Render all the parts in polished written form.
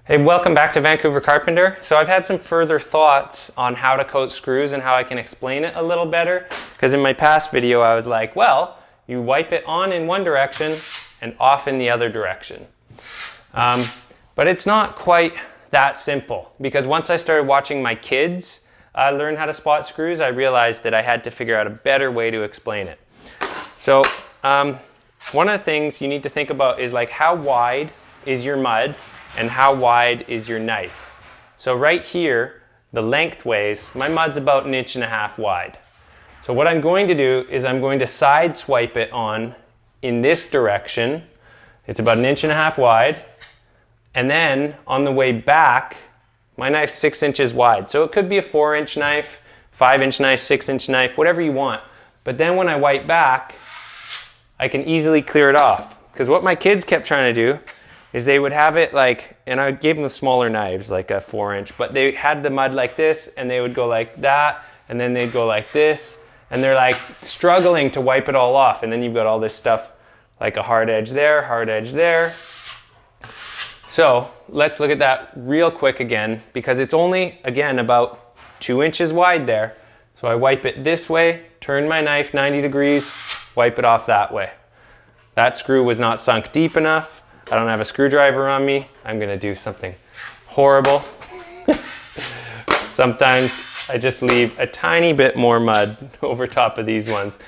Hey, welcome back to Vancouver Carpenter. So I've had some further thoughts on how to coat screws and how I can explain it a little better. Because in my past video I was like, well, you wipe it on in one direction and off in the other direction. But it's not quite that simple, because once I started watching my kids learn how to spot screws, I realized that I had to figure out a better way to explain it. So one of the things you need to think about is like, how wide is your mud and how wide is your knife? So right here, the lengthways, my mud's about 1.5 inches wide. So what I'm going to do is I'm going to side swipe it on in this direction. It's about 1.5 inches wide. And then on the way back, my knife's 6 inches wide. So it could be a 4-inch knife, 5-inch knife, 6-inch knife, whatever you want. But then when I wipe back, I can easily clear it off. Because what my kids kept trying to do is they would have it like, and I gave them the smaller knives, like a 4-inch, but they had the mud like this, and they would go like that, and then they'd go like this, and they're like struggling to wipe it all off. And then you've got all this stuff like a hard edge there, hard edge there. So let's look at that real quick again, because it's only, again, about 2 inches wide there. So I wipe it this way, turn my knife 90 degrees, wipe it off that way. That screw was not sunk deep enough. I don't have a screwdriver on me. I'm gonna do something horrible. Sometimes I just leave a tiny bit more mud over top of these ones,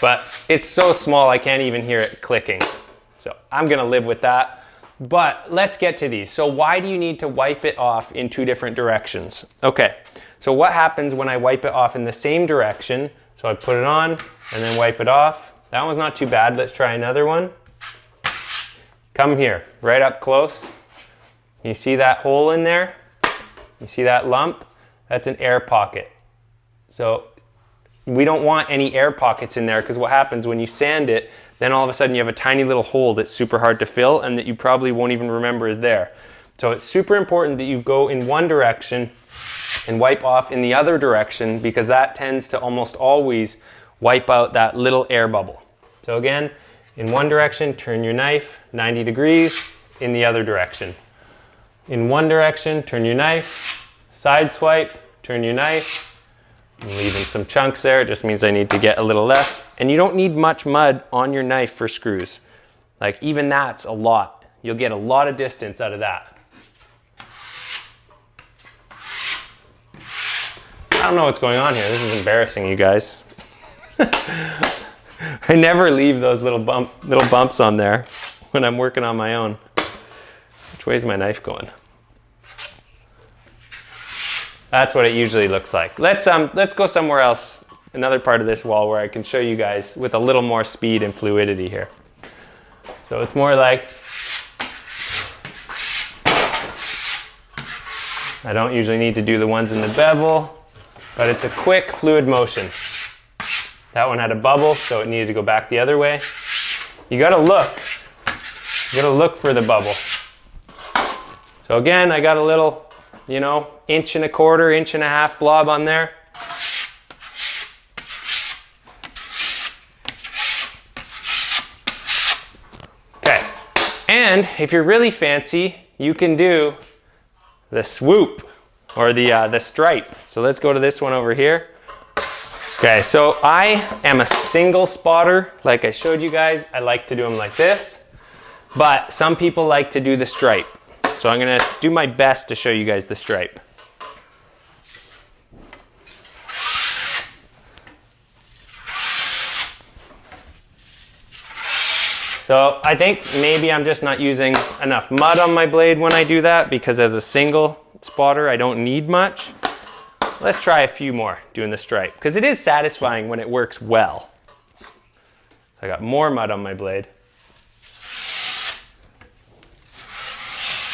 but it's so small I can't even hear it clicking. So I'm gonna live with that. But let's get to these. So why do you need to wipe it off in 2 different directions? Okay, so what happens when I wipe it off in the same direction? So I put it on and then wipe it off. That one's not too bad. Let's try another one. Come here, right up close. You see that hole in there? You see that lump? That's an air pocket. So we don't want any air pockets in there, because what happens when you sand it, then all of a sudden you have a tiny little hole that's super hard to fill and that you probably won't even remember is there. So it's super important that you go in one direction and wipe off in the other direction, because that tends to almost always wipe out that little air bubble. So again, in one direction, turn your knife 90 degrees, in the other direction. In one direction, turn your knife, side swipe, turn your knife. I'm leaving some chunks there, it just means I need to get a little less. And you don't need much mud on your knife for screws. Like, even that's a lot. You'll get a lot of distance out of that. I don't know what's going on here. This is embarrassing, you guys. I never leave those little bumps on there when I'm working on my own. Which way is my knife going? That's what it usually looks like. Let's go somewhere else, another part of this wall where I can show you guys with a little more speed and fluidity here. So it's more like, I don't usually need to do the ones in the bevel, but it's a quick fluid motion. That one had a bubble, so it needed to go back the other way. You gotta look. You gotta look for the bubble. So again, I got a little, 1.25 inches, 1.5 inches blob on there. Okay, and if you're really fancy, you can do the swoop or the stripe. So let's go to this one over here. Okay, so I am a single spotter. Like I showed you guys, I like to do them like this, but some people like to do the stripe. So I'm gonna do my best to show you guys the stripe. So I think maybe I'm just not using enough mud on my blade when I do that, because as a single spotter, I don't need much. Let's try a few more doing the stripe, because it is satisfying when it works well. I got more mud on my blade.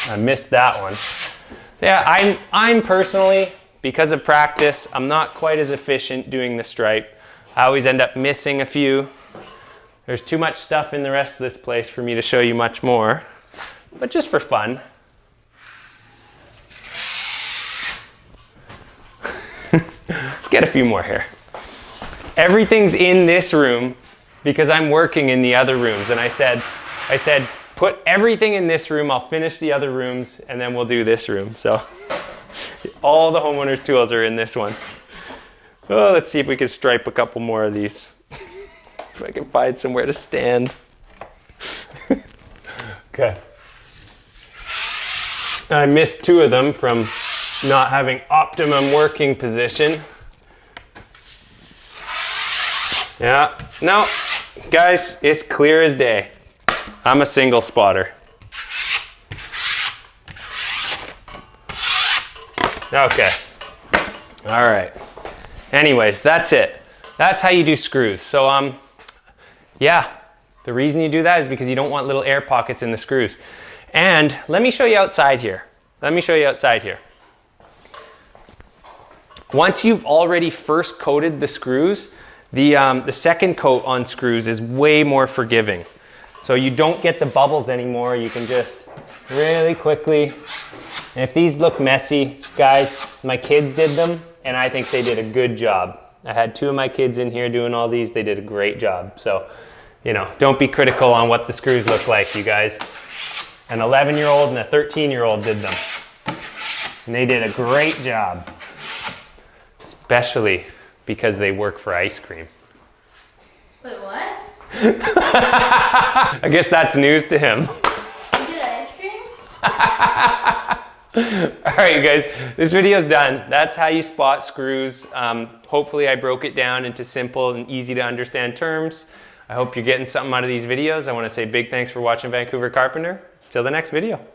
I missed that one. Yeah, I'm personally, because of practice, I'm not quite as efficient doing the stripe. I always end up missing a few. There's too much stuff in the rest of this place for me to show you much more, but just for fun. Let's get a few more here. Everything's in this room because I'm working in the other rooms, and I said, put everything in this room. I'll finish the other rooms and then we'll do this room. So all the homeowner's tools are in this one. Oh, let's see if we can stripe a couple more of these. If I can find somewhere to stand. Okay. I missed 2 of them from not having optimum working position. Yeah, no, guys, it's clear as day. I'm a single spotter. Okay, all right. Anyways, that's it. That's how you do screws. So, yeah, the reason you do that is because you don't want little air pockets in the screws. And let me show you outside here. Let me show you outside here. Once you've already first coated the screws, the second coat on screws is way more forgiving. So you don't get the bubbles anymore. You can just really quickly, and if these look messy, guys, my kids did them and I think they did a good job. I had 2 of my kids in here doing all these. They did a great job. So, you know, don't be critical on what the screws look like, you guys. An 11-year-old and a 13-year-old did them. And they did a great job. Especially because they work for ice cream. Wait, what? I guess that's news to him. You did ice cream? All right, you guys, this video's done. That's how you spot screws. Hopefully I broke it down into simple and easy to understand terms. I hope you're getting something out of these videos. I want to say big thanks for watching Vancouver Carpenter. Till the next video.